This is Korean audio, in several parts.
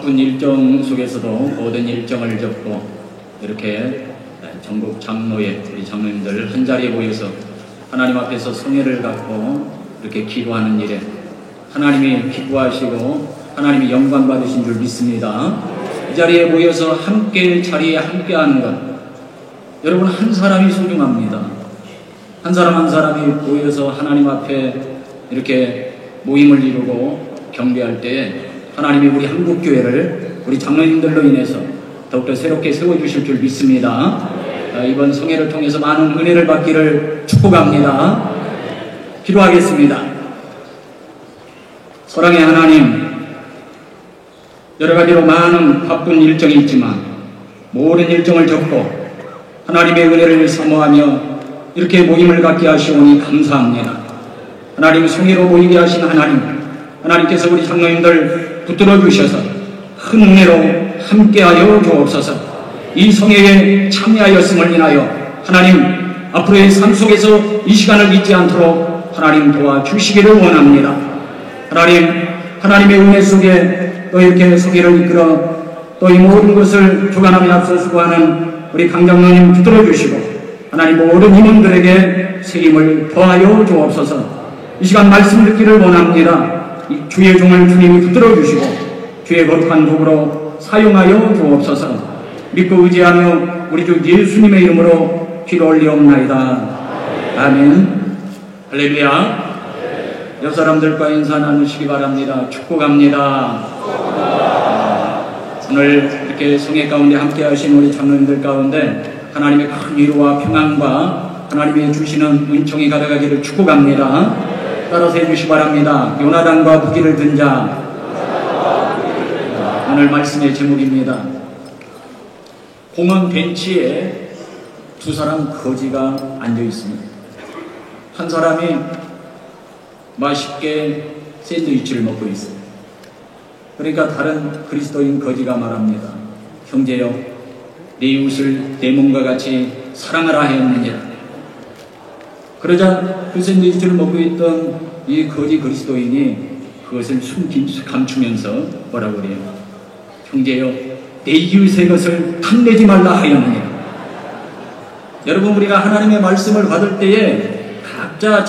바쁜 일정 속에서도 모든 일정을 접고 이렇게 전국 장로회 우리 장로님들 한자리에 모여서 하나님 앞에서 성회를 갖고 이렇게 기도하는 일에 하나님이 기뻐하시고 하나님이 영광 받으신 줄 믿습니다. 이 자리에 모여서 함께 자리에 함께하는 것, 여러분 한 사람이 소중합니다. 한 사람 한 사람이 모여서 하나님 앞에 이렇게 모임을 이루고 경배할 때 하나님이 우리 한국교회를 우리 장로님들로 인해서 더욱더 새롭게 세워주실 줄 믿습니다. 이번 성회를 통해서 많은 은혜를 받기를 축복합니다. 기도하겠습니다. 사랑의 하나님, 여러 가지로 많은 바쁜 일정이 있지만 모든 일정을 접고 하나님의 은혜를 사모하며 이렇게 모임을 갖게 하시오니 감사합니다. 하나님 성회로 모이게 하신 하나님께서 우리 장로님들 붙들어 주셔서 큰 은혜로 함께하여 주옵소서. 이 성회에 참여하였음을 인하여 하나님 앞으로의 삶 속에서 이 시간을 잊지 않도록 하나님 도와주시기를 원합니다. 하나님의 은혜 속에 또 이렇게 성회를 이끌어 또 이 모든 것을 주관하며 앞서 수고하는 우리 강장로님 붙들어 주시고 하나님 모든 임원들에게 세임을 더하여 주옵소서. 이 시간 말씀 듣기를 원합니다. 주의 종을 주님이 붙들어 주시고 주의 거룩한 도구로 사용하여 주옵소서. 믿고 의지하며 우리 주 예수님의 이름으로 기도 올리옵나이다. 아멘. 할렐루야. 옆 사람들과 인사 나누시기 바랍니다. 축복합니다. 오늘 이렇게 성회 가운데 함께 하신 우리 장로님들 가운데 하나님의 큰 위로와 평안과 하나님이 주시는 은총이 가득하기를 축복합니다. 따라서 해주시기 바랍니다. 요나단과 부기를 든 자. 오늘 말씀의 제목입니다. 공원 벤치에 두 사람 거지가 앉아 있습니다. 한 사람이 맛있게 샌드위치를 먹고 있어요. 그러니까 다른 그리스도인 거지가 말합니다. 형제여, 내 이웃을 내 몸과 같이 사랑하라 하였느니라. 그러자 그 샌드위치를 먹고 있던 이 거지 그리스도인이 그것을 감추면서 뭐라고 그래요? 형제여, 내 이웃의 것을 탐내지 말라 하였느니라. 여러분, 우리가 하나님의 말씀을 받을 때에 각자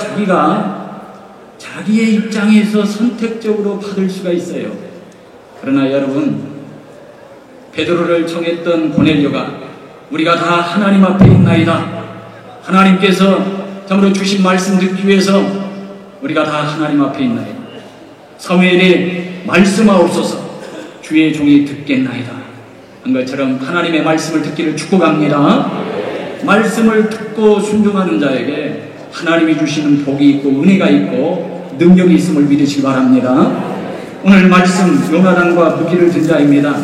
자기의 입장에서 선택적으로 받을 수가 있어요. 그러나 여러분, 베드로를 청했던 고넬료가 우리가 다 하나님 앞에 있나이다. 하나님께서 참으로 주신 말씀 듣기 위해서 우리가 다 하나님 앞에 있나이다. 사무엘이 말씀하옵소서, 주의 종이 듣겠나이다 한 것처럼 하나님의 말씀을 듣기를 축복합니다. 말씀을 듣고 순종하는 자에게 하나님이 주시는 복이 있고 은혜가 있고 능력이 있음을 믿으시기 바랍니다. 오늘 말씀 요나단과 부기를 든 자입니다.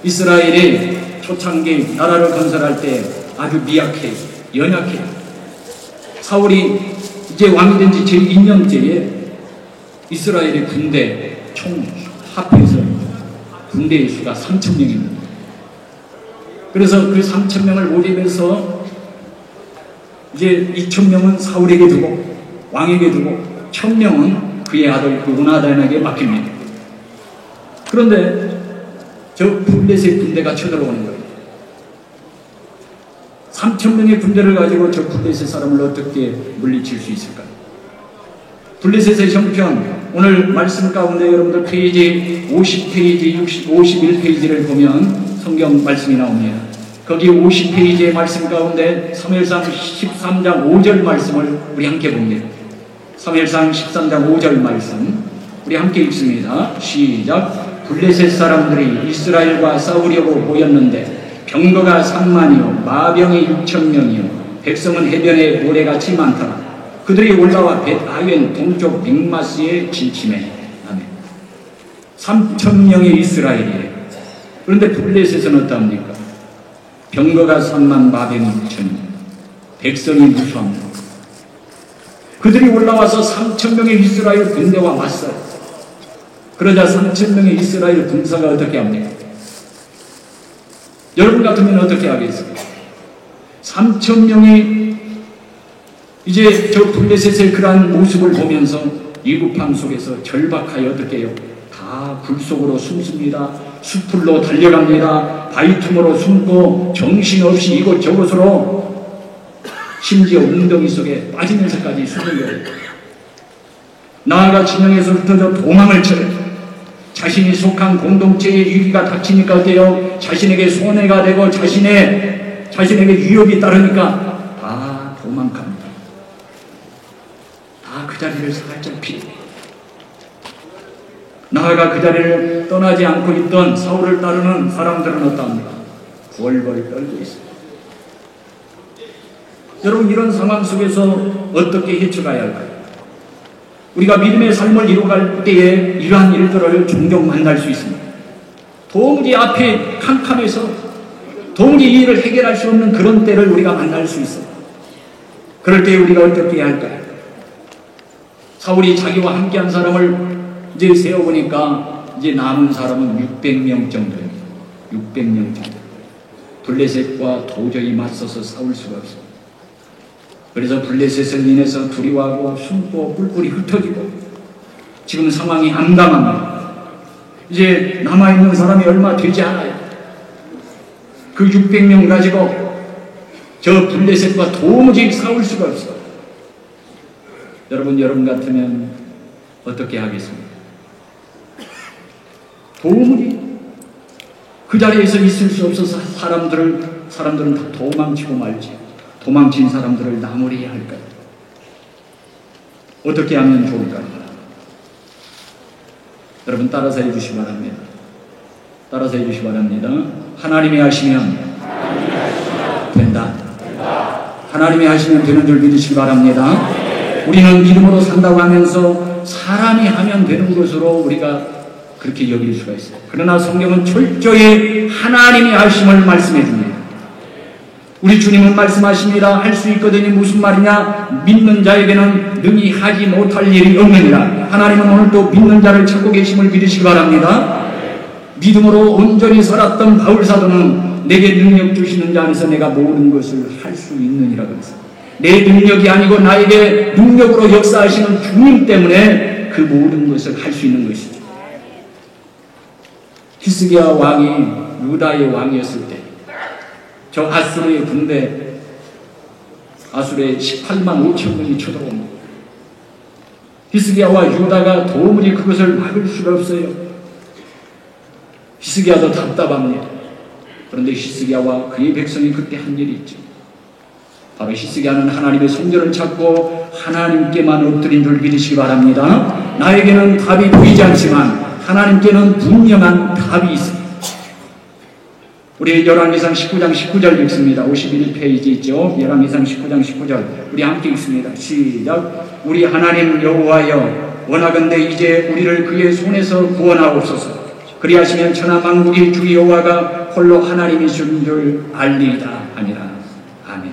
이스라엘이 초창기 나라를 건설할 때 아주 미약해, 연약해. 사울이 이제 왕이 된 지 제2년째에 이스라엘의 군대 총 합해서 군대의 수가 3,000명입니다. 그래서 그 3,000명을 모집해서 이제 2,000명은 사울에게 두고 왕에게 두고 1,000명은 그의 아들 요나단에게 맡깁니다. 그런데 저 블레셋 군대가 쳐들어오는 거예요. 3,000명의 군대를 가지고 저 블레셋 사람을 어떻게 물리칠 수 있을까요? 블레셋의 형편, 오늘 말씀 가운데 여러분들 페이지 50페이지, 51페이지를 보면 성경 말씀이 나옵니다. 거기 50페이지의 말씀 가운데 사무엘상 13장 5절 말씀을 우리 함께 봅니다. 사무엘상 13장 5절 말씀 우리 함께 읽습니다. 시작. 블레셋 사람들이 이스라엘과 싸우려고 모였는데 병거가 3만이요 마병이 6,000명이요 백성은 해변에 모래같이 많더라. 그들이 올라와 벳아웬 동쪽 믹마스에 진침해. 아멘. 3,000명의 이스라엘이에요. 그런데 블레셋은 어떠합니까? 병거가 3만 마병이 6,000명, 백성이 무수합니다. 그들이 올라와서 3,000명의 이스라엘 군대와 맞서요. 그러자 3,000명의 이스라엘 군사가 어떻게 합니까? 여러분 같으면 어떻게 하겠습니까? 3,000명이 이제 저 블레셋의 그러한 모습을 보면서 위급함 속에서 절박하여 어떻게 해요? 다 불 속으로 숨습니다. 숲으로 달려갑니다. 바위 틈으로 숨고 정신없이 이곳저곳으로, 심지어 웅덩이 속에 빠지면서까지 숨는 거예요. 나아가 진영에서 흩어져 도망을 쳐요. 자신이 속한 공동체의 위기가 닥치니까 어때요? 자신에게 손해가 되고 자신에게 위협이 따르니까 다 도망갑니다. 다 그 자리를 살짝 피해요. 나아가 그 자리를 떠나지 않고 있던 사울을 따르는 사람들은 어떠합니까? 벌벌 떨고 있습니다. 여러분, 이런 상황 속에서 어떻게 헤쳐가야 할까요? 우리가 믿음의 삶을 이루어갈 때에 이러한 일들을 종종 만날 수 있습니다. 도무지 앞에 캄캄해서 도무지 이 일을 해결할 수 없는 그런 때를 우리가 만날 수 있어요. 그럴 때 우리가 어떻게 해야 할까요? 사울이 자기와 함께한 사람을 이제 세어보니까 이제 남은 사람은 600명 정도입니다. 600명 정도. 블레셋과 도저히 맞서서 싸울 수가 없습니다. 그래서 블레셋을 인해서 두려워하고 숨고 뿔뿔이 흩어지고 지금 상황이 암담합니다. 이제 남아있는 사람이 얼마 되지 않아요. 그 600명 가지고 저 블레셋과 도무지 싸울 수가 없어요. 여러분 같으면 어떻게 하겠습니까? 도무지 그 자리에서 있을 수 없어서 사람들은 다 도망치고 말지. 도망친 사람들을 나무래야 할까요? 어떻게 하면 좋을까요? 여러분, 따라서 해주시기 바랍니다. 따라서 해주시기 바랍니다. 하나님이 하시면 된다. 하나님이 하시면 되는 줄 믿으시기 바랍니다. 우리는 믿음으로 산다고 하면서 사람이 하면 되는 것으로 우리가 그렇게 여길 수가 있어요. 그러나 성경은 철저히 하나님이 하심을 말씀해 줍니다. 우리 주님은 말씀하십니다. 할 수 있거든요. 무슨 말이냐? 믿는 자에게는 능히 하지 못할 일이 없느니라. 하나님은 오늘도 믿는 자를 찾고 계심을 믿으시기 바랍니다. 믿음으로 온전히 살았던 바울사도는 내게 능력 주시는 자 안에서 내가 모든 것을 할 수 있느니라 그랬어요. 내 능력이 아니고 나에게 능력으로 역사하시는 주님 때문에 그 모든 것을 할 수 있는 것이죠. 히스기야 왕이 유다의 왕이었을 때 저 아수르의 군대, 아수르의 18만 5천 명이 쳐들어옵니다. 히스기야와 유다가 도무지 그것을 막을 수가 없어요. 히스기야도 답답합니다. 그런데 히스기야와 그의 백성이 그때 한 일이 있죠. 바로 히스기야는 하나님의 성전을 찾고 하나님께만 엎드린 줄 믿으시기 바랍니다. 나에게는 답이 보이지 않지만 하나님께는 분명한 답이 있습니다. 우리 열왕기상 19장 19절 읽습니다. 51페이지 있죠. 열왕기상 19장 19절 우리 함께 읽습니다. 시작. 우리 하나님 여호와여, 원하건대 이제 우리를 그의 손에서 구원하옵소서. 그리하시면 천하 만국이 주 여호와가 홀로 하나님이신 줄 알리이다 하니라. 아멘.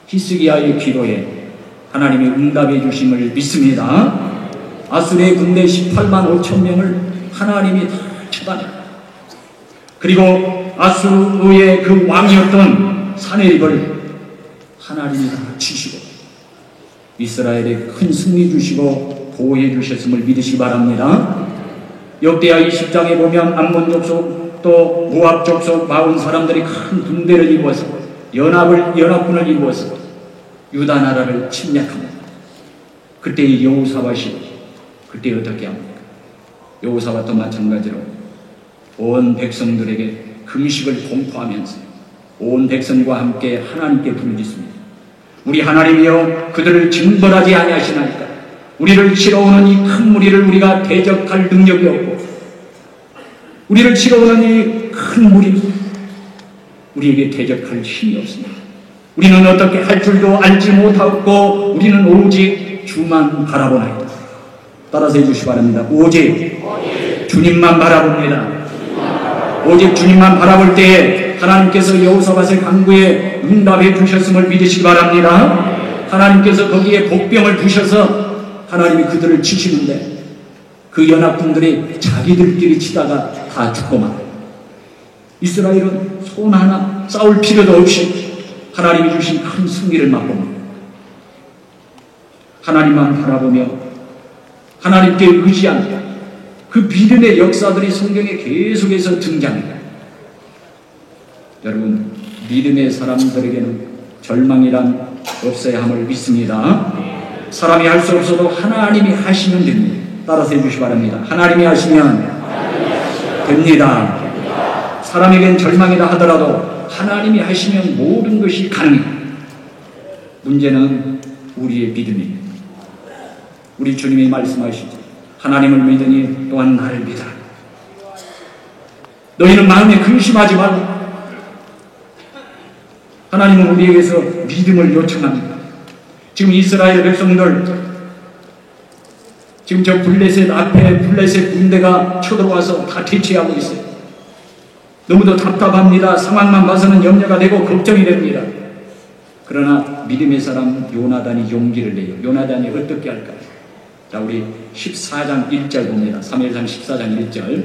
히스기야의 기도에 하나님이 응답해 주심을 믿습니다. 아수르의 군대 18만 5천 명을 하나님이 다 처단합니다. 그리고 아수르의 그 왕이었던 사네립을 하나님이 다 치시고 이스라엘에 큰 승리 주시고 보호해 주셨음을 믿으시기 바랍니다. 역대하 20장에 보면 암몬 족속 또 모압 족속 마온 사람들이 큰 군대를 이루어서 연합군을 이루어서 유다 나라를 침략합니다. 그때의 여호사밧이 그때 어떻게 합니까? 여호사밧도 마찬가지로 온 백성들에게 금식을 공포하면서 온 백성과 함께 하나님께 부르짖습니다. 우리 하나님이여, 그들을 징벌하지 아니하시나이까. 우리를 치러오는 이 큰 무리를 우리가 대적할 능력이 없고, 우리를 치러오는 이 큰 무리 우리에게 대적할 힘이 없습니다. 우리는 어떻게 할 줄도 알지 못하고 우리는 오직 주만 바라보나이다. 따라서 해주시기 바랍니다. 오직 주님만 바라봅니다. 오직 주님만 바라볼 때에 하나님께서 여호사밧의 간구에 응답해 주셨음을 믿으시기 바랍니다. 하나님께서 거기에 복병을 부셔서 하나님이 그들을 치시는데 그 연합군들이 자기들끼리 치다가 다 죽고 말아요. 이스라엘은 손 하나 싸울 필요도 없이 하나님이 주신 큰 승리를 맛봅니다. 하나님만 바라보며 하나님께 의지하며 그 믿음의 역사들이 성경에 계속해서 등장해요. 여러분, 믿음의 사람들에게는 절망이란 없어야 함을 믿습니다. 사람이 할 수 없어도 하나님이 하시면 됩니다. 따라서 해주시기 바랍니다. 하나님이 하시면 됩니다. 사람에겐 절망이라 하더라도 하나님이 하시면 모든 것이 가능해요. 문제는 우리의 믿음입니다. 우리 주님이 말씀하시죠. 하나님을 믿으니 또한 나를 믿어라. 너희는 마음에 근심하지 말라. 하나님은 우리에게서 믿음을 요청합니다. 지금 이스라엘 백성들, 지금 저 블레셋 앞에 블레셋 군대가 쳐들어와서 다 대치하고 있어요. 너무도 답답합니다. 상황만 봐서는 염려가 되고 걱정이 됩니다. 그러나 믿음의 사람 요나단이 용기를 내요. 요나단이 어떻게 할까요? 자, 우리 14장 1절 봅니다. 사무엘상 14장 1절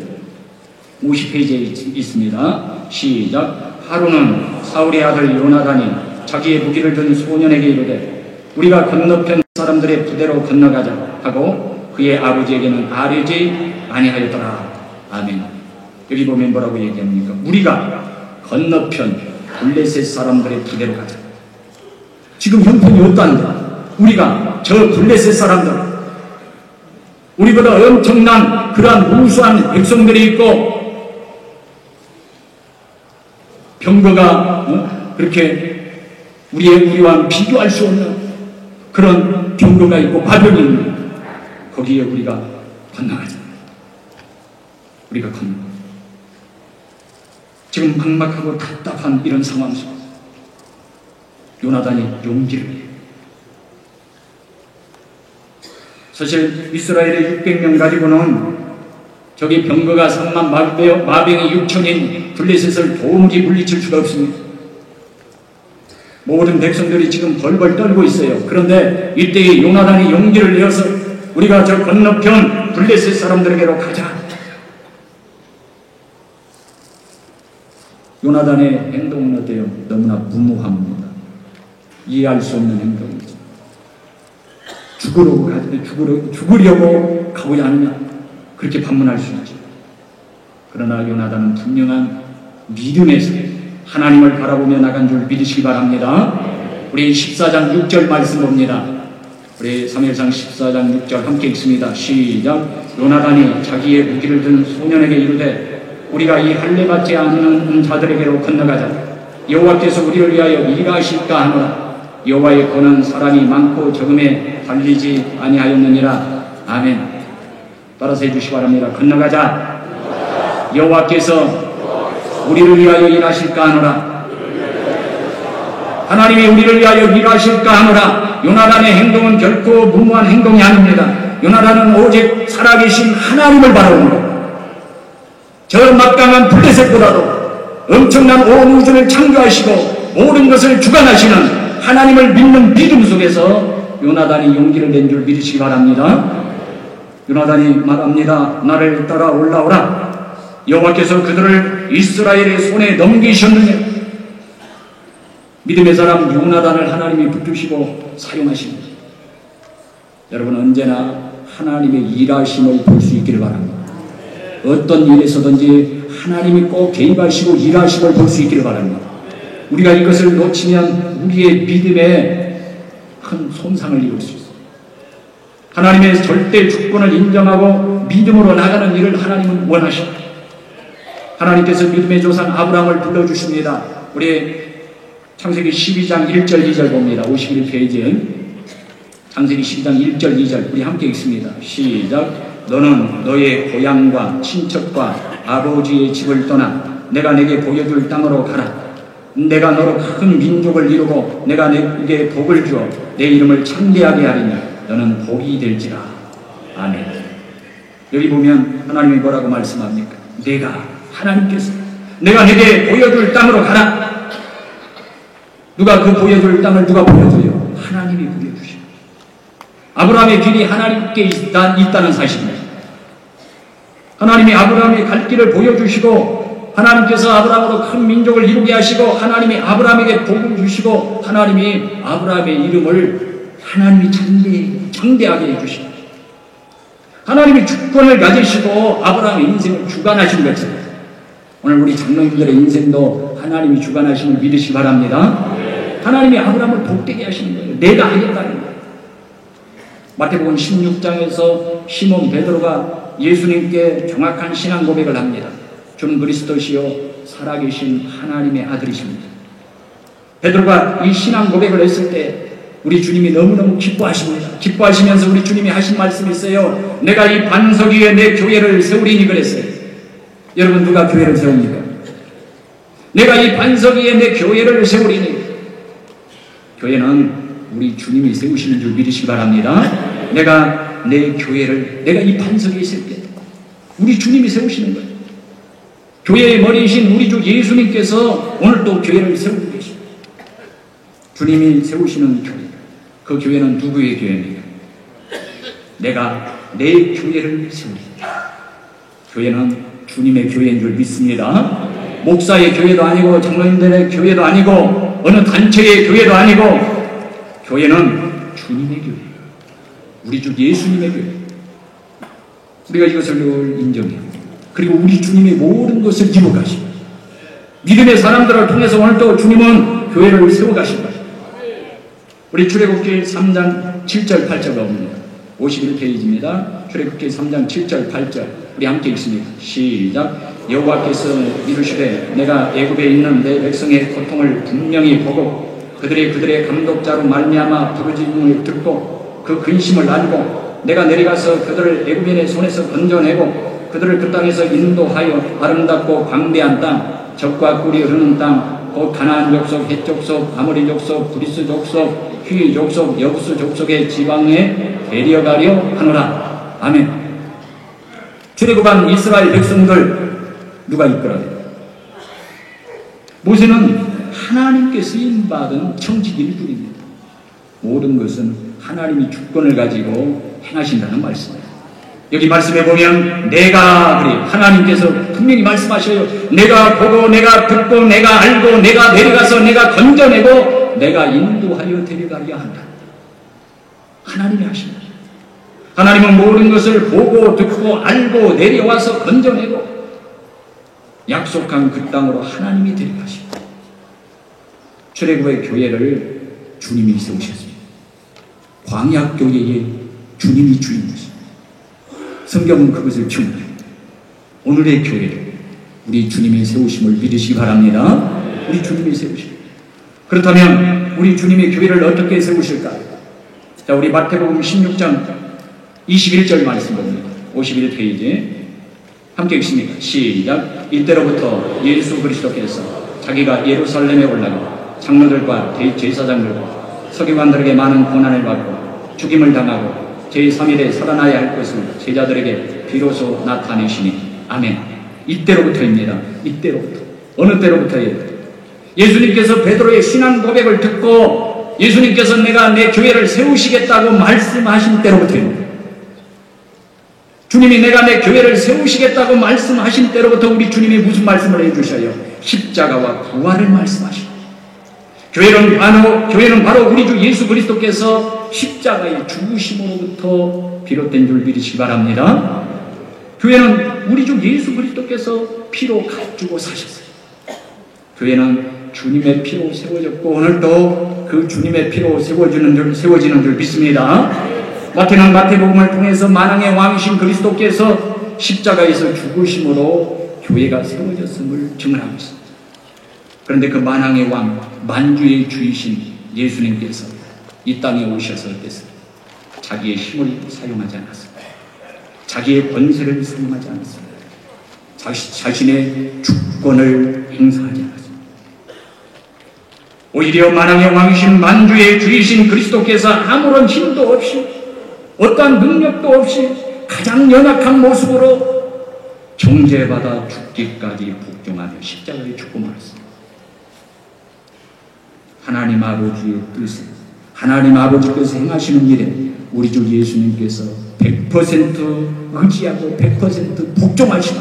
50페이지에 있습니다. 시작. 하루는 사울의 아들 요나단이 자기의 무기를 든 소년에게 이르되 우리가 건너편 사람들의 부대로 건너가자 하고 그의 아버지에게는 아뢰지 아니하였더라. 아멘. 여기 보면 뭐라고 얘기합니까? 우리가 건너편 블레셋 사람들의 부대로 가자. 지금 형편이 없다는데 우리가 저 블레셋 사람들, 우리보다 엄청난 그러한 우수한 백성들이 있고 병거가 그렇게 우리와 비교할 수 없는 그런 병거가 있고 바벨이 있는 거기에 우리가 건너가자. 우리가 건너가자. 지금 막막하고 답답한 이런 상황 속에서 요나단이 용기를 내요. 사실 이스라엘의 600명 가지고는 저기 병거가 3만 마병이 6천인 블레셋을 도무지 물리칠 수가 없습니다. 모든 백성들이 지금 벌벌 떨고 있어요. 그런데 이때에 요나단이 용기를 내어서 우리가 저 건너편 블레셋 사람들에게로 가자. 요나단의 행동은 어때요? 너무나 무모합니다. 이해할 수 없는 행동이죠. 죽으려고 가보지 않으냐? 그렇게 반문할 수 있죠. 그러나 요나단은 분명한 믿음에서 하나님을 바라보며 나간 줄 믿으시기 바랍니다. 우리 14장 6절 말씀 봅니다. 우리 사무엘상 14장 6절 함께 읽습니다. 시작. 요나단이 자기의 무기를 든 소년에게 이르되 우리가 이 할례 받지 않는 자들에게로 건너가자. 여호와께서 우리를 위하여 일하실까 하노라. 여호와의 권한 사람이 많고 적음에 달리지 아니하였느니라. 아멘. 따라서 해주시기 바랍니다. 건너가자. 여호와께서 우리를 위하여 일하실까 하노라. 하나님이 우리를 위하여 일하실까 하노라. 요나단의 행동은 결코 무모한 행동이 아닙니다. 요나단은 오직 살아계신 하나님을 바라봅니다. 저 막강한 블레셋보다도 엄청난 온 우주를 창조하시고 모든 것을 주관하시는 하나님을 믿는 믿음 속에서 요나단이 용기를 낸 줄 믿으시기 바랍니다. 요나단이 말합니다. 나를 따라 올라오라. 여호와께서 그들을 이스라엘의 손에 넘기셨느냐. 믿음의 사람 요나단을 하나님이 붙드시고 사용하십니다. 여러분, 언제나 하나님의 일하심을 볼 수 있기를 바랍니다. 어떤 일에서든지 하나님이 꼭 개입하시고 일하심을 볼 수 있기를 바랍니다. 우리가 이것을 놓치면 우리의 믿음에 큰 손상을 입을 수 있습니다. 하나님의 절대 주권을 인정하고 믿음으로 나가는 일을 하나님은 원하십니다. 하나님께서 믿음의 조상 아브라함을 불러주십니다. 우리 창세기 12장 1절 2절 봅니다. 51페이지에 창세기 12장 1절 2절 우리 함께 읽습니다. 시작. 너는 너의 고향과 친척과 아버지의 집을 떠나 내가 내게 보여줄 땅으로 가라. 내가 너로 큰 민족을 이루고 내가 내게 복을 주어 내 이름을 창대하게 하리니 너는 복이 될지라. 아멘. 여기 보면 하나님이 뭐라고 말씀합니까? 하나님께서 내가 내게 보여줄 땅으로 가라. 누가 그 보여줄 땅을 누가 보여줘요? 하나님이 보여주시고 아브라함의 길이 하나님께 있다는 사실입니다. 하나님이 아브라함의 갈 길을 보여주시고 하나님께서 아브라함으로 큰 민족을 이루게 하시고 하나님이 아브라함에게 복을 주시고 하나님이 아브라함의 이름을 하나님이 창대하게 해주십니다. 하나님이 주권을 가지시고 아브라함의 인생을 주관하신 것입니다. 오늘 우리 장로님들의 인생도 하나님이 주관하심을 믿으시기 바랍니다. 하나님이 아브라함을 복되게 하시는 거예요. 내가 하겠다는 거예요. 마태복음 16장에서 시몬 베드로가 예수님께 정확한 신앙 고백을 합니다. 주는 그리스도시요 살아계신 하나님의 아들이십니다. 베드로가 이 신앙 고백을 했을 때 우리 주님이 너무너무 기뻐하십니다. 기뻐하시면서 우리 주님이 하신 말씀이 있어요. 내가 이 반석 위에 내 교회를 세우리니 그랬어요. 여러분 누가 교회를 세웁니까? 내가 이 반석 위에 내 교회를 세우리니. 교회는 우리 주님이 세우시는 줄 믿으시기 바랍니다. 내가 내 교회를 내가 이 반석 위에 세우겠다. 우리 주님이 세우시는 거예요. 교회의 머리이신 우리 주 예수님께서 오늘 또 교회를 세우고 계십니다. 주님이 세우시는 교회. 그 교회는 누구의 교회입니까? 내가 내 교회를 세우리라. 교회는 주님의 교회인 줄 믿습니다. 목사의 교회도 아니고 장로님들의 교회도 아니고 어느 단체의 교회도 아니고 교회는 주님의 교회. 우리 주 예수님의 교회. 우리가 이것을 늘 인정해요. 그리고 우리 주님의 모든 것을 이루어가십니다. 믿음의 사람들을 통해서 오늘도 주님은 교회를 세워가십니다. 우리 출애굽기 3장 7절 8절가 옵니다. 51페이지입니다. 출애굽기 3장 7절 8절 우리 함께 읽습니다. 시작. 여호와께서 이르시되 내가 애굽에 있는 내 백성의 고통을 분명히 보고 그들의 감독자로 말미암아 부르짖음을 듣고 그 근심을 알고 내가 내려가서 그들을 애굽인의 손에서 건져내고 그들을 그 땅에서 인도하여 아름답고 광대한 땅 젖과 꿀이 흐르는 땅 곧 가나안 족속, 헷 족속, 아모리 족속, 브리스 족속, 휘 족속, 여부스 족속의 지방에 데려가려 하노라. 아멘. 출애굽한 이스라엘 백성들 누가 이끌어요? 모세는 하나님께 쓰임받은 청지기를 뿌립니다. 모든 것은 하나님이 주권을 가지고 행하신다는 말씀이에요. 여기 말씀해 보면 내가 그래요. 하나님께서 분명히 말씀하셔요. 내가 보고 내가 듣고 내가 알고 내가 내려가서 내가 건져내고 내가 인도하여 데려가려 한다. 하나님이 하십니다. 하나님은 모든 것을 보고 듣고 알고 내려와서 건져내고 약속한 그 땅으로 하나님이 데려가십니다. 출애굽의 교회를 주님이 세우셨습니다. 광야교회에 주님이 주인이십니다. 성경은 그것을 증거해요. 오늘의 교회를 우리 주님의 세우심을 믿으시기 바랍니다. 우리 주님이 세우십니다. 그렇다면 우리 주님의 교회를 어떻게 세우실까? 자, 우리 마태복음 16장 21절 말씀 봅니다. 51페이지 함께 읽습니다. 시작. 이때로부터 예수 그리스도께서 자기가 예루살렘에 올라가 장로들과 대제사장들과 서기관들에게 많은 고난을 받고 죽임을 당하고 제3일에 살아나야 할 것을 제자들에게 비로소 나타내시니 아멘. 이때로부터입니다. 이때로부터. 어느 때로부터예요? 예수님께서 베드로의 신앙 고백을 듣고 예수님께서 내가 내 교회를 세우시겠다고 말씀하신 때로부터입니다. 주님이 내가 내 교회를 세우시겠다고 말씀하신 때로부터 우리 주님이 무슨 말씀을 해주셔요? 십자가와 부활을 말씀하십니다. 교회는 바로 우리 주 예수 그리스도께서 십자가의 죽으심으로부터 비롯된 줄 믿으시기 바랍니다. 교회는 우리 주 예수 그리스도께서 피로 값주고 사셨어요. 교회는 주님의 피로 세워졌고 오늘도 그 주님의 피로 세워지는 줄 믿습니다. 마태는 마태복음을 통해서 만왕의 왕이신 그리스도께서 십자가에서 죽으심으로 교회가 세워졌음을 증언하고 있습니다. 그런데 그 만왕의 왕, 만주의 주이신 예수님께서 이 땅에 오셔서 어땠습니까? 자기의 힘을 사용하지 않았습니다. 자기의 권세를 사용하지 않았습니다. 자신의 주권을 행사하지 않았습니다. 오히려 만왕의 왕이신 만주의 주이신 그리스도께서 아무런 힘도 없이 어떠한 능력도 없이 가장 연약한 모습으로 정죄받아 죽기까지 복종하며 십자가에 죽고 말았습니다. 하나님 아버지의 뜻에 하나님 아버지께서 행하시는 일에 우리 주 예수님께서 100% 의지하고 100% 복종하시고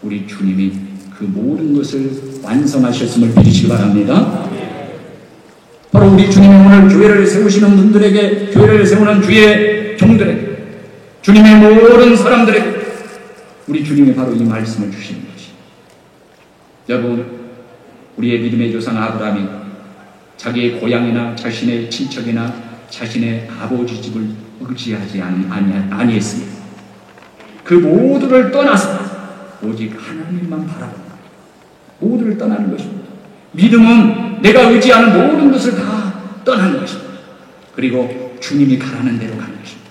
우리 주님이 그 모든 것을 완성하셨음을 믿으시기 바랍니다. 바로 우리 주님이 오늘 교회를 세우시는 분들에게, 교회를 세우는 주의 종들에게 주님의 모든 사람들에게 우리 주님이 바로 이 말씀을 주시는 것이. 여러분, 우리의 믿음의 조상 아브라함이 자기의 고향이나 자신의 친척이나 자신의 아버지 집을 의지하지 아니했습니다. 그 모두를 떠나서 오직 하나님만 바라본다. 모두를 떠나는 것입니다. 믿음은 내가 의지하는 모든 것을 다 떠나는 것입니다. 그리고 주님이 가라는 대로 가는 것입니다.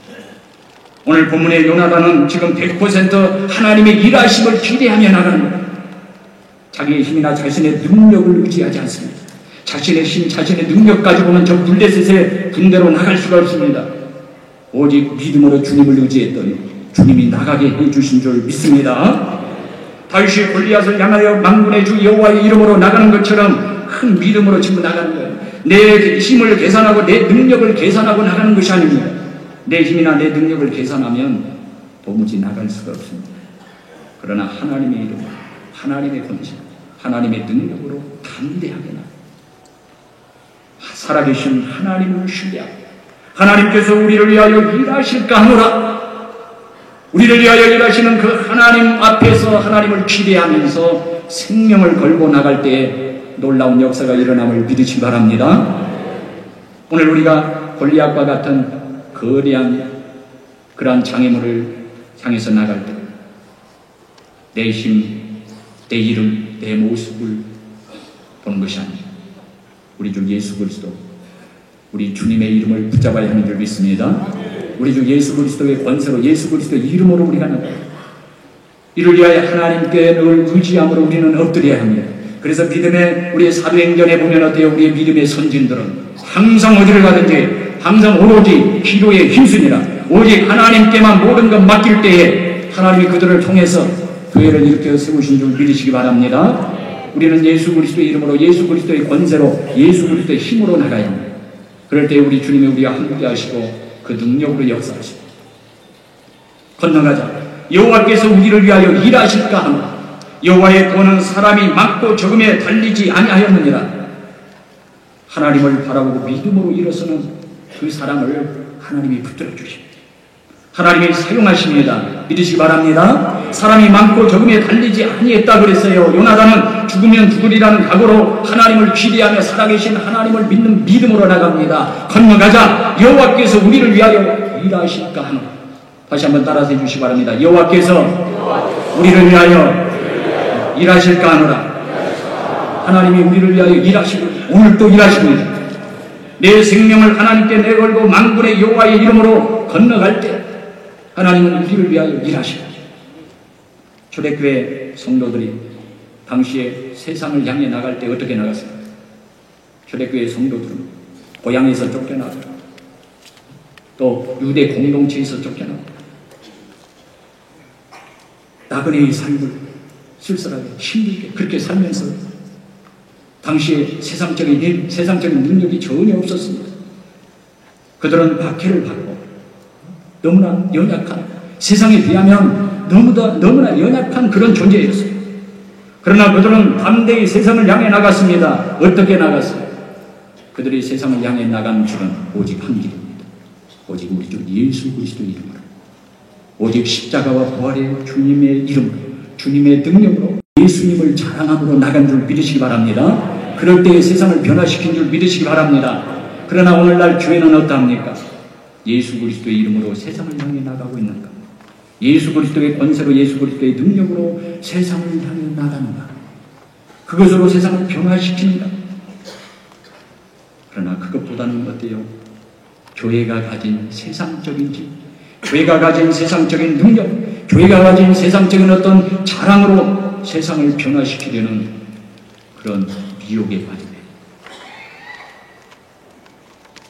오늘 본문의 요나단은 지금 100% 하나님의 일하심을 기대하며 나가는 겁니다. 자기의 힘이나 자신의 능력을 의지하지 않습니다. 자신의 힘, 자신의 능력 가지고는 저 블레셋의 군대로 나갈 수가 없습니다. 오직 믿음으로 주님을 의지했더니 주님이 나가게 해주신 줄 믿습니다. 다윗이 골리앗을 향하여 만군의 주 여호와의 이름으로 나가는 것처럼 큰 믿음으로 지금 나가는 거예요. 내 힘을 계산하고 내 능력을 계산하고 나가는 것이 아닙니다. 내 힘이나 내 능력을 계산하면 도무지 나갈 수가 없습니다. 그러나 하나님의 이름, 하나님의 권세, 하나님의 능력으로 담대하게 나가. 살아계신 하나님을 신뢰하고 하나님께서 우리를 위하여 일하실까 하노라. 우리를 위하여 일하시는 그 하나님 앞에서 하나님을 기대하면서 생명을 걸고 나갈 때에 놀라운 역사가 일어남을 믿으시기 바랍니다. 오늘 우리가 골리앗과 같은 거대한 그러한 장애물을 향해서 나갈 때 내 힘, 내 이름, 내 모습을 보는 것이 아니라 우리 주 예수 그리스도, 우리 주님의 이름을 붙잡아야 하는 줄 믿습니다. 우리 주 예수 그리스도의 권세로 예수 그리스도의 이름으로 우리가 나가요. 이를 위하여 하나님께 늘 의지함으로 우리는 엎드려야 합니다. 그래서 믿음의 우리의 사도행전에 보면 어때요? 우리의 믿음의 선진들은 항상 어디를 가든지 항상 오로지 기도에 힘쓰니라. 오직 하나님께만 모든 것 맡길 때에 하나님이 그들을 통해서 교회를 일으켜 세우신 줄 믿으시기 바랍니다. 우리는 예수 그리스도의 이름으로 예수 그리스도의 권세로 예수 그리스도의 힘으로 나가야 합니다. 그럴 때 우리 주님이 우리와 함께 하시고 그 능력으로 역사하시고 건너가자. 여호와께서 우리를 위하여 일하실까 하노라. 여호와의 구원은 사람이 많고 적음에 달리지 아니하였느니라. 하나님을 바라보고 믿음으로 일어서는 그 사람을 하나님이 붙들어 주십니다. 하나님이 사용하십니다. 믿으시기 바랍니다. 사람이 많고 적음에 달리지 아니했다 그랬어요. 요나단은 죽으면 죽으리라는 각오로 하나님을 기대하며 살아계신 하나님을 믿는 믿음으로 나갑니다. 건너가자. 여호와께서 우리를 위하여 일하실까 하노라. 다시 한번 따라서 해주시기 바랍니다. 여호와께서 우리를 위하여 일하실까 하노라. 하나님이 우리를 위하여 일하시고 오늘 또 일하십니다. 내 생명을 하나님께 내걸고 만군의 여호와의 이름으로 건너갈 때 하나님은 우리를 위하여 일하시고 초대교회 성도들이 당시에 세상을 향해 나갈 때 어떻게 나갔습니까? 초대교회 성도들은 고향에서 쫓겨나고 또 유대 공동체에서 쫓겨나고 나그네의 삶을 쓸쓸하게 힘들게 그렇게 살면서 당시에 세상적인 능력이 전혀 없었습니다. 그들은 박해를 받고 너무나 연약한, 세상에 비하면 너무나 연약한 그런 존재였어요. 그러나 그들은 담대히 세상을 향해 나갔습니다. 어떻게 나갔어요? 그들이 세상을 향해 나간 길은 오직 한 길입니다. 오직 우리 주 예수 그리스도의 이름으로, 오직 십자가와 부활의 주님의 이름으로, 주님의 능력으로 예수님을 자랑함으로 나간 줄 믿으시기 바랍니다. 그럴 때에 세상을 변화시킨 줄 믿으시기 바랍니다. 그러나 오늘날 교회는 어떠합니까? 예수 그리스도의 이름으로 세상을 향해 나가고 있는가? 예수 그리스도의 권세로 예수 그리스도의 능력으로 세상을 향해 나가는가? 그것으로 세상을 변화시키는가? 그러나 그것보다는 어때요? 교회가 가진 세상적인 힘, 교회가 가진 세상적인 능력, 교회가 가진 세상적인 어떤 자랑으로 세상을 변화시키려는 그런 미혹에 빠지네.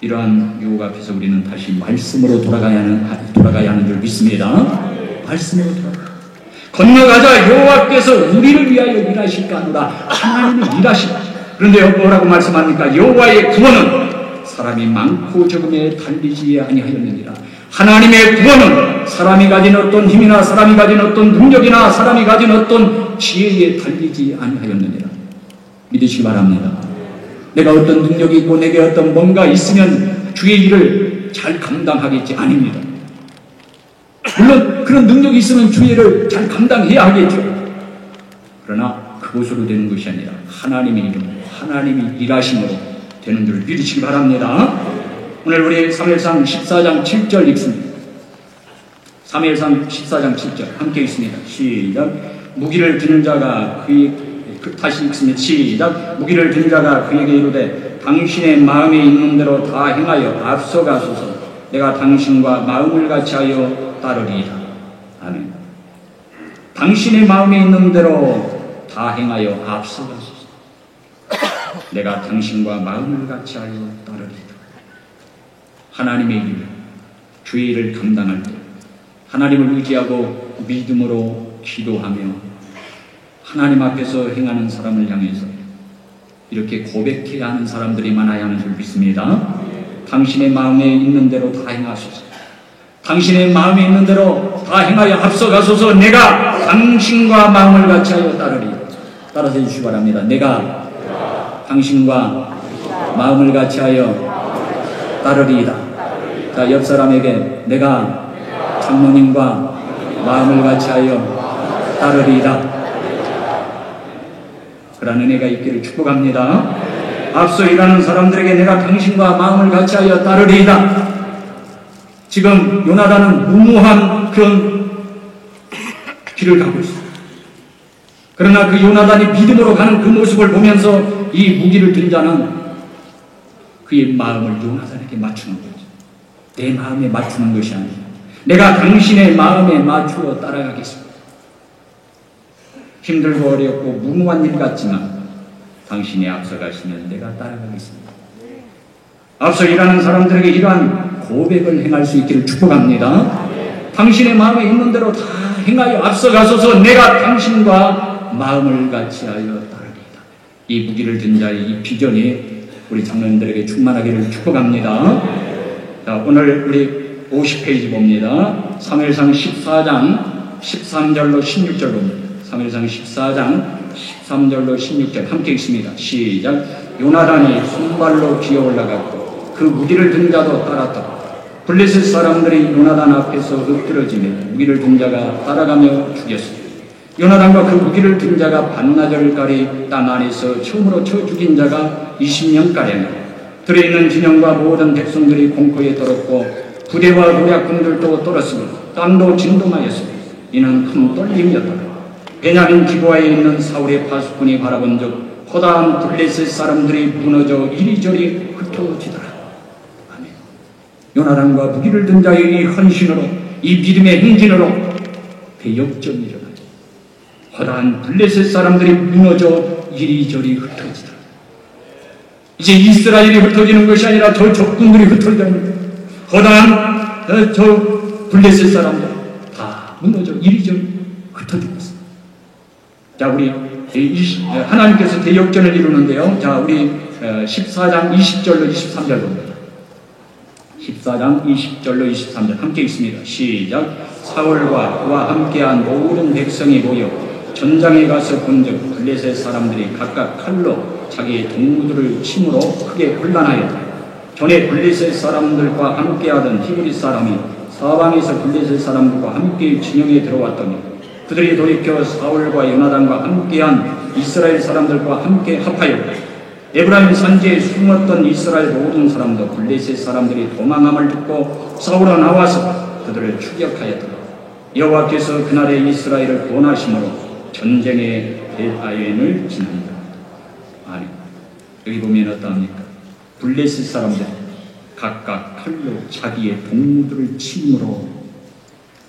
이러한 유혹 앞에서 우리는 다시 말씀으로 돌아가야 하는 줄 믿습니다. 말씀으로 돌아가. 건너가자. 여호와께서 우리를 위하여 일하실까 하노라. 하나님이 일하시다. 그런데 뭐라고 말씀합니까? 여호와의 구원은 사람이 많고 적음에 달리지 아니하였느니라. 하나님의 구원은 사람이 가진 어떤 힘이나 사람이 가진 어떤 능력이나 사람이 가진 어떤 지혜에 달리지 아니하였느니라. 믿으시기 바랍니다. 내가 어떤 능력이 있고 내게 어떤 뭔가 있으면 주의 일을 잘 감당하겠지. 아닙니다. 물론 그런 능력이 있으면 주의를 잘 감당해야 하겠죠. 그러나 그것으로 되는 것이 아니라 하나님의 이름, 하나님이 일하심으로 되는 줄 믿으시기 바랍니다. 오늘 우리 사무엘상 14장 7절 읽습니다. 사무엘상 14장 7절 함께 읽습니다. 시작. 무기를 드는 자가 다시 읽습니다. 시작. 무기를 든 자가 그에게 이르되 당신의 마음에 있는 대로 다 행하여 앞서가소서. 내가 당신과 마음을 같이하여 따르리이다. 아멘. 당신의 마음에 있는 대로 다 행하여 앞서가소서. 내가 당신과 마음을 같이하여 따르리이다. 하나님의 일, 주의 일을 감당할 때 하나님을 의지하고 믿음으로 기도하며 하나님 앞에서 행하는 사람을 향해서 이렇게 고백해야 하는 사람들이 많아야 하는 줄 믿습니다. 당신의 마음에 있는 대로 다 행하소서. 당신의 마음에 있는 대로 다 행하여 앞서가소서. 내가 당신과 마음을 같이하여 따르리. 따라서 해주시기 바랍니다. 내가 당신과 마음을 같이하여 따르리이다. 자, 옆 사람에게 내가 장로님과 마음을 같이하여 따르리이다. 그런 은혜가 있기를 축복합니다. 앞서 일하는 사람들에게 내가 당신과 마음을 같이하여 따르리이다. 지금 요나단은 무모한 그런 길을 가고 있습니다. 그러나 그 요나단이 믿음으로 가는 그 모습을 보면서 이 무기를 든 자는 그의 마음을 요나단에게 맞추는 거죠. 내 마음에 맞추는 것이 아니라 내가 당신의 마음에 맞추어 따라가겠습니다. 힘들고 어렵고 무모한 일 같지만 당신이 앞서가시면 내가 따라가겠습니다. 앞서 일하는 사람들에게 이러한 고백을 행할 수 있기를 축복합니다. 당신의 마음에 있는 대로 다 행하여 앞서가소서. 내가 당신과 마음을 같이하여 따르리이다. 이 무기를 든 자의 이 비전이 우리 장로님들에게 충만하기를 축복합니다. 자, 오늘 우리 50페이지 봅니다. 사무엘상 14장 13절로 16절 봅니다. 사무엘상 14장 13절로 16절 함께 읽습니다. 시작. 요나단이 손발로 기어 올라갔고 그 무기를 든 자도 따랐다. 블레셋 사람들이 요나단 앞에서 엎드러지며 무기를 든 자가 따라가며 죽였습니다. 요나단과 그 무기를 든 자가 반나절까지 땅 안에서 처음으로 쳐 죽인 자가 20명가량이다. 들어있는 진영과 모든 백성들이 공포에 떨었고 부대와 노략군들도 떨었으며 땅도 진동하였습니다. 이는 큰 떨림이었다. 베냐민 기브아에 있는 사울의 파수꾼이 바라본 적 허다한 블레셋 사람들이 무너져 이리저리 흩어지더라. 아멘. 요나단과 무기를 든 자의 이 헌신으로, 이 믿음의 행진으로 대역전이 일어나죠. 허다한 블레셋 사람들이 무너져 이리저리 흩어지더라. 이제 이스라엘이 흩어지는 것이 아니라 저 적군들이 흩어지는 거예요. 허다한 저 블레셋 사람들 다 무너져 이리저리 흩어지고 있습니다. 자, 우리 하나님께서 대역전을 이루는데요. 자, 우리 14장 20절로 23절 봅니다. 14장 20절로 23절 함께 읽습니다. 시작. 사울과 그와 함께한 모든 백성이 모여 전장에 가서 본즉 블레셋 사람들이 각각 칼로 자기 동무들을 침으로 크게 혼란하였다. 전에 블레셋 사람들과 함께하던 히브리 사람이 사방에서 블레셋 사람들과 함께 진영에 들어왔더니 그들이 돌이켜 사울과 요나단과 함께한 이스라엘 사람들과 함께 합하여 에브라임 산지에 숨었던 이스라엘 모든 사람도 블레셋 사람들이 도망함을 듣고 사울아 나와서 그들을 추격하였더라. 여호와께서 그날에 이스라엘을 구원하심으로 전쟁의 대아연을 지납니다. 아니, 여기 보면 어떠합니까? 블레셋 사람들 각각 칼로 자기의 동무들을 침으로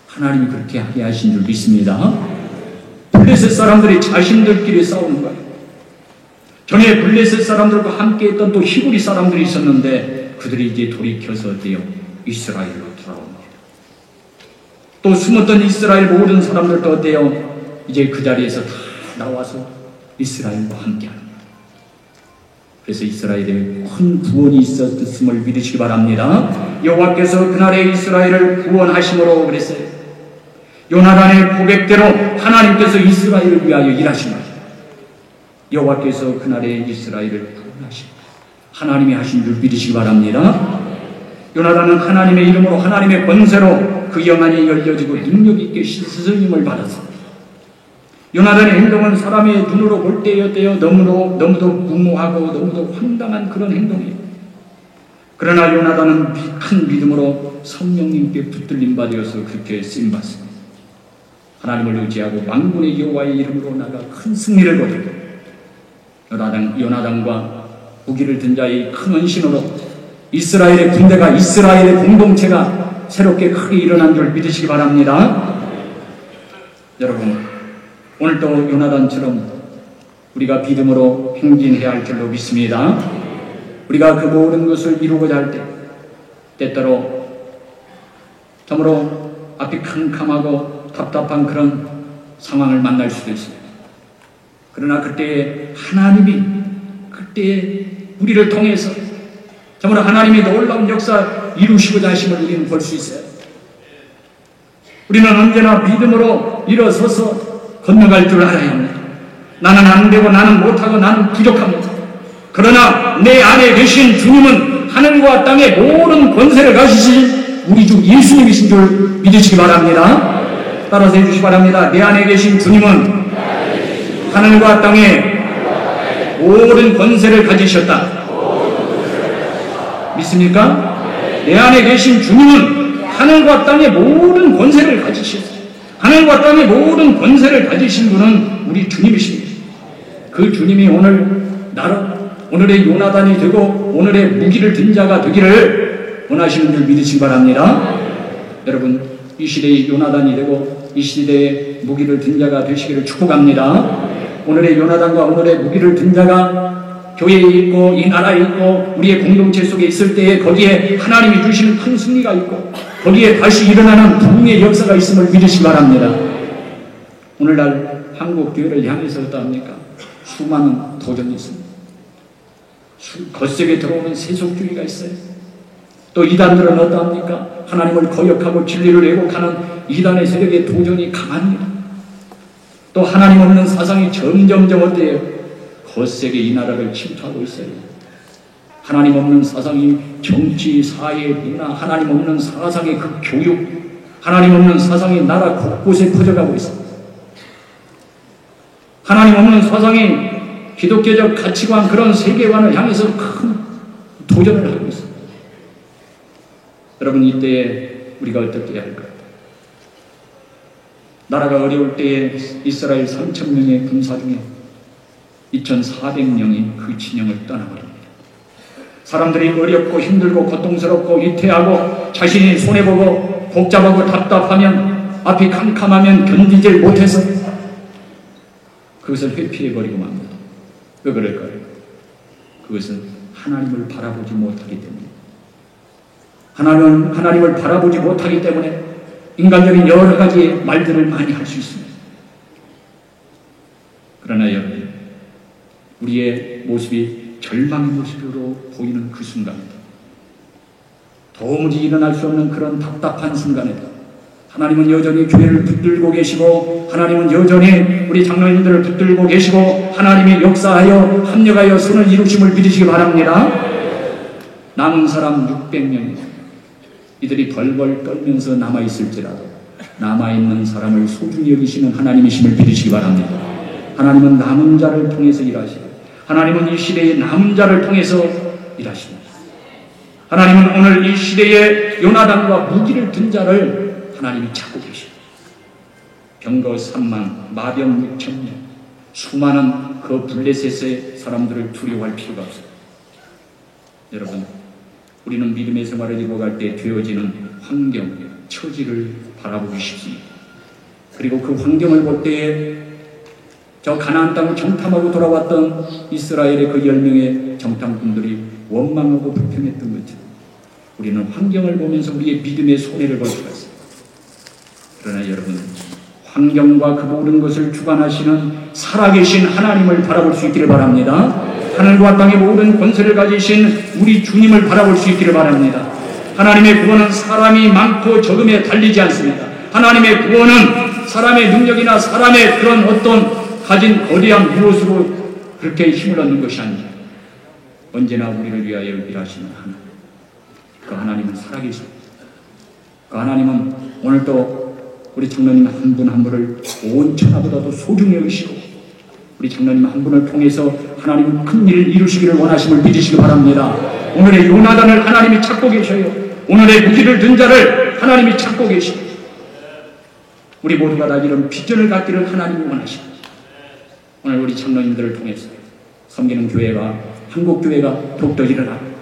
하나님이 그렇게 하게 하신 줄 믿습니다. 블레셋 사람들이 자신들끼리 싸우는 거예요. 전에 블레셋 사람들과 함께 했던 또 히브리 사람들이 있었는데 그들이 이제 돌이켜서 어때요? 이스라엘로 돌아옵니다. 또 숨었던 이스라엘 모든 사람들도 어때요? 이제 그 자리에서 다 나와서 이스라엘과 함께하는 거예요. 그래서 이스라엘에 큰 구원이 있었음을 믿으시기 바랍니다. 여호와께서 그날에 이스라엘을 구원하심으로 그랬어요. 요나단의 고백대로 하나님께서 이스라엘을 위하여 일하신 거예요. 여호와께서 그날에 이스라엘을 구원하신 하나님이 하신 줄 믿으시기 바랍니다. 요나단은 하나님의 이름으로 하나님의 권세로 그 영 안에 열려지고 능력 있게 스승님을 받았습니다. 요나단의 행동은 사람의 눈으로 볼 때였대요. 너무도 무모하고 너무도 황당한 그런 행동이에요. 그러나 요나단은 큰 믿음으로 성령님께 붙들림 받아서 그렇게 쓰임받습니다. 하나님을 의지하고 만군의 여호와의 이름으로 나가 큰 승리를 거두고 요나단과 무기를 든 자의 큰 헌신으로 이스라엘의 군대가, 이스라엘의 공동체가 새롭게 크게 일어난 줄 믿으시기 바랍니다. 여러분, 오늘도 요나단처럼 우리가 믿음으로 행진해야 할 줄로 믿습니다. 우리가 그 모든 것을 이루고자 할 때 때때로 참으로 앞이 캄캄하고 답답한 그런 상황을 만날 수도 있습니다. 그러나 그때에 하나님이 우리를 통해서 참으로 하나님의 놀라운 역사 이루시고자 하심을 우리는 볼 수 있어요. 우리는 언제나 믿음으로 일어서서 건너갈 줄 알아야 합니다. 나는 안 되고 나는 못하고 나는 부족합니다. 그러나 내 안에 계신 주님은 하늘과 땅의 모든 권세를 가지신 우리 주 예수님이신 줄 믿으시기 바랍니다. 따라서 해주시기 바랍니다. 내 안에 계신 주님은 하늘과 땅의 모든 권세를 가지셨다. 믿습니까? 내 안에 계신 주님은 하늘과 땅의 모든 권세를 가지셨어요. 하늘과 땅의 모든 권세를 가지신 분은 우리 주님이십니다. 그 주님이 오늘의 요나단이 되고 오늘의 무기를 든 자가 되기를 원하시는 줄 믿으시기 바랍니다. 여러분, 이 시대의 요나단이 되고 이 시대의 무기를 든 자가 되시기를 축복합니다. 오늘의 요나단과 오늘의 무기를 든 자가 교회에 있고 이 나라에 있고 우리의 공동체 속에 있을 때에 거기에 하나님이 주시는 큰 승리가 있고 거기에 다시 일어나는 부흥의 역사가 있음을 믿으시기 바랍니다. 오늘날 한국 교회를 향해서 어떠합니까? 수많은 도전이 있습니다. 겉색에 들어오는 세속주의가 있어요. 또 이단들은 어떠합니까? 하나님을 거역하고 진리를 왜곡하는 이단의 세력의 도전이 강합니다. 또 하나님 없는 사상이 점점점 어때요? 겉색에 이 나라를 침투하고 있어요. 하나님 없는 사상이 정치, 사회, 문화, 하나님 없는 사상의 그 교육, 하나님 없는 사상이 나라 곳곳에 퍼져가고 있습니다. 하나님 없는 사상이 기독교적 가치관, 그런 세계관을 향해서 큰 도전을 하고 있습니다. 여러분, 이때에 우리가 어떻게 해야 할까요? 나라가 어려울 때에 이스라엘 3,000명의 군사 중에 2,400명이 그 진영을 떠나버립니다. 사람들이 어렵고 힘들고 고통스럽고 위태하고 자신이 손해보고 복잡하고 답답하면 앞이 캄캄하면 견디질 못해서 그것을 회피해버리고 맙니다. 왜 그럴까요? 그것은 하나님을 바라보지 못하기 때문에, 하나님을 바라보지 못하기 때문에 인간적인 여러 가지 말들을 많이 할 수 있습니다. 그러나 여러분, 우리의 모습이 절망의 모습으로 보이는 그 순간이다. 도무지 일어날 수 없는 그런 답답한 순간이다. 하나님은 여전히 교회를 붙들고 계시고, 하나님은 여전히 우리 장로님들을 붙들고 계시고, 하나님이 역사하여 합력하여 선을 이루심을 믿으시기 바랍니다. 남은 사람 600명입니다. 이들이 벌벌 떨면서 남아있을지라도 남아있는 사람을 소중히 여기시는 하나님이심을 믿으시기 바랍니다. 하나님은 남은 자를 통해서 일하시고, 하나님은 이 시대의 남은 자를 통해서 일하십니다. 하나님은 오늘 이 시대의 요나단과 무기를 든 자를 하나님이 찾고 계십니다. 병거 3만, 마병 6,000명, 수많은 그 블레셋의 사람들을 두려워할 필요가 없습니다. 여러분, 우리는 믿음의 생활을 이루어갈 때 되어지는 환경, 처지를 바라보기 쉽습니다. 그리고 그 환경을 볼 때에 저 가나안 땅을 정탐하고 돌아왔던 이스라엘의 그 10명의 정탐꾼들이 원망하고 불평했던 것처럼 우리는 환경을 보면서 우리의 믿음의 손해를 볼 수가 있습니다. 그러나 여러분, 환경과 그 모든 것을 주관하시는 살아계신 하나님을 바라볼 수 있기를 바랍니다. 하늘과 땅의 모든 권세를 가지신 우리 주님을 바라볼 수 있기를 바랍니다. 하나님의 구원은 사람이 많고 적음에 달리지 않습니다. 하나님의 구원은 사람의 능력이나 사람의 그런 어떤 가진 거대한 무엇으로 그렇게 힘을 얻는 것이 아니라 언제나 우리를 위하여 일하시는 하나님, 그 하나님은 살아계십니다. 그 하나님은 오늘도 우리 장로님 한 분 한 분을 온 천하보다도 소중히 여기시고 우리 장로님 한 분을 통해서 하나님은 큰 일을 이루시기를 원하심을 믿으시기 바랍니다. 오늘의 요나단을 하나님이 찾고 계셔요. 오늘의 무기를 든 자를 하나님이 찾고 계시고 우리 모두가 다 이런 비전을 갖기를 하나님이 원하시고 오늘 우리 장로님들을 통해서 섬기는 교회가 한국교회가 더욱더 일어나고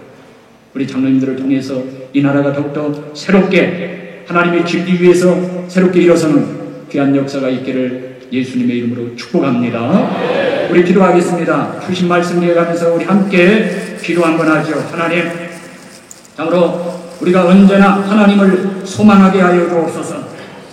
우리 장로님들을 통해서 이 나라가 더욱더 새롭게 하나님의 진리 위에서 새롭게 일어서는 귀한 역사가 있기를 예수님의 이름으로 축복합니다. 우리 기도하겠습니다. 주신 말씀 이어가면서 우리 함께 기도 한번 하죠. 하나님, 참으로 우리가 언제나 하나님을 소망하게 하여 주옵소서.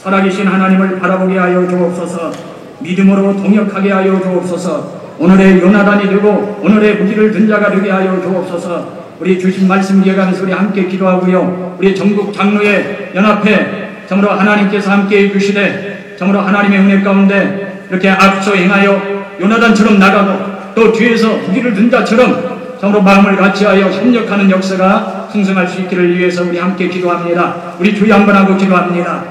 살아계신 하나님을 바라보게 하여 주옵소서. 믿음으로 동역하게 하여 주옵소서. 오늘의 요나단이 되고 오늘의 무기를 든 자가 되게 하여 주옵소서. 우리 주신 말씀 이어가면서 우리 함께 기도하고요. 우리 전국 장로의 연합회 참으로 하나님께서 함께 해주시되 참으로 하나님의 은혜 가운데 이렇게 앞서 행하여 요나단처럼 나가고 또 뒤에서 무기를 든 자처럼 참으로 마음을 같이하여 협력하는 역사가 승승할 수 있기를 위해서 우리 함께 기도합니다. 우리 주여 한번 하고 기도합니다.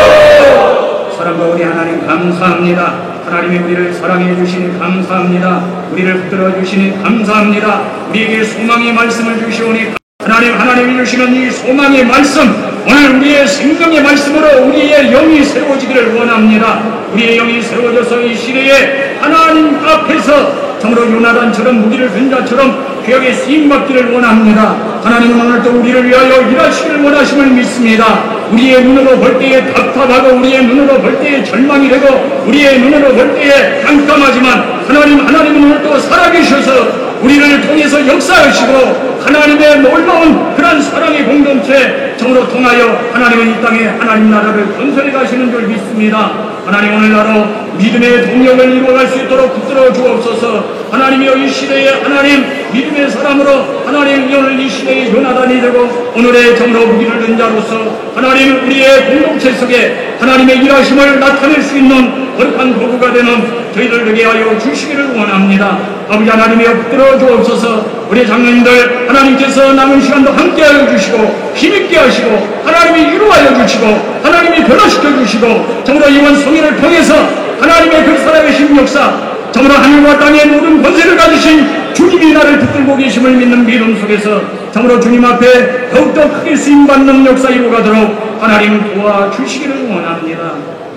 주여! 사랑과 우리 하나님 감사합니다. 하나님이 우리를 사랑해 주시니 감사합니다. 우리를 붙들어 주시니 감사합니다. 우리에게 소망의 말씀을 주시오니 하나님이 주시는 이 소망의 말씀 오늘 우리의 생명의 말씀으로 우리의 영이 새로워지기를 원합니다. 우리의 영이 새로워져서 이 시대에 하나님 앞에서 참으로 요나단처럼 무기를 든 자처럼 귀하게 쓰임받기를 원합니다. 하나님은 오늘도 우리를 위하여 일하시기를 원하심을 믿습니다. 우리의 눈으로 볼 때에 답답하고 우리의 눈으로 볼 때에 절망이 되고 우리의 눈으로 볼 때에 깜깜하지만 하나님은 오늘도 살아계셔서 우리를 통해서 역사하시고 하나님의 놀라운 그런 사랑의 공동체 정으로 통하여 하나님은 이 땅에 하나님 나라를 건설해 가시는 줄 믿습니다. 하나님 오늘날로 믿음의 동력을 이루어갈 수 있도록 붙들어 주옵소서. 하나님이여 이 시대에 하나님 믿음의 사람으로 하나님 오늘 이 시대의 요나단이 되고 오늘의 정로 무기를 든 자로서 하나님 우리의 공동체 속에 하나님의 일하심을 나타낼 수 있는 거룩한 도구가 되는 저희들 되게 하여 주시기를 원합니다. 아버지 하나님이여 붙들어 주옵소서. 우리 장로님들 하나님께서 남은 시간도 함께하여 주시고 힘있게 하시고 하나님이 이루하여 주시고 하나님이 변화시켜 주시고 정말 이번 성인을 통해서 하나님의 그 살아계신 역사 정말 하늘과 땅의 모든 권세를 가지신 주님이 나를 붙들고 계심을 믿는 믿음 속에서 정말 주님 앞에 더욱더 크게 쓰임받는 역사 이루어가도록 하나님 도와주시기를 원합니다.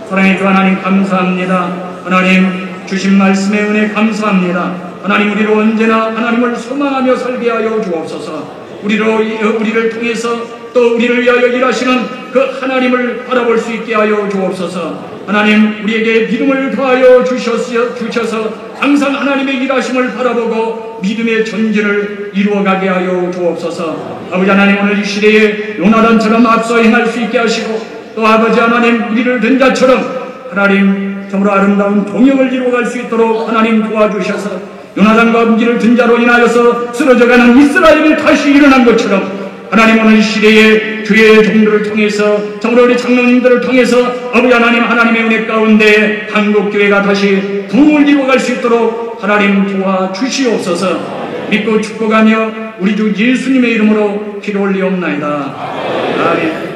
사랑의 주 하나님 감사합니다. 하나님 주신 말씀의 은혜 감사합니다. 하나님 우리로 언제나 하나님을 소망하며 살게 하여 주옵소서. 우리를 통해서 또 우리를 위하여 일하시는 그 하나님을 바라볼 수 있게 하여 주옵소서. 하나님 우리에게 믿음을 더하여 주셔서 항상 하나님의 일하심을 바라보고 믿음의 전진을 이루어가게 하여 주옵소서. 아버지 하나님 오늘 이 시대에 요나단처럼 앞서 행할 수 있게 하시고 또 아버지 하나님 우리를 든 자처럼 하나님 정말 아름다운 동역을 이루어갈 수 있도록 하나님 도와주셔서 요나단과 무기를 든 자로 인하여서 쓰러져가는 이스라엘이 다시 일어난 것처럼 하나님 오늘 이 시대에 주의 종들을 통해서 정말 우리 장로님들을 통해서 아버지 하나님 하나님의 은혜 가운데 한국교회가 다시 부흥을 이루어갈 수 있도록 하나님 도와주시옵소서. 믿고 축복하며 우리 주 예수님의 이름으로 기도 올리옵나이다. 아멘.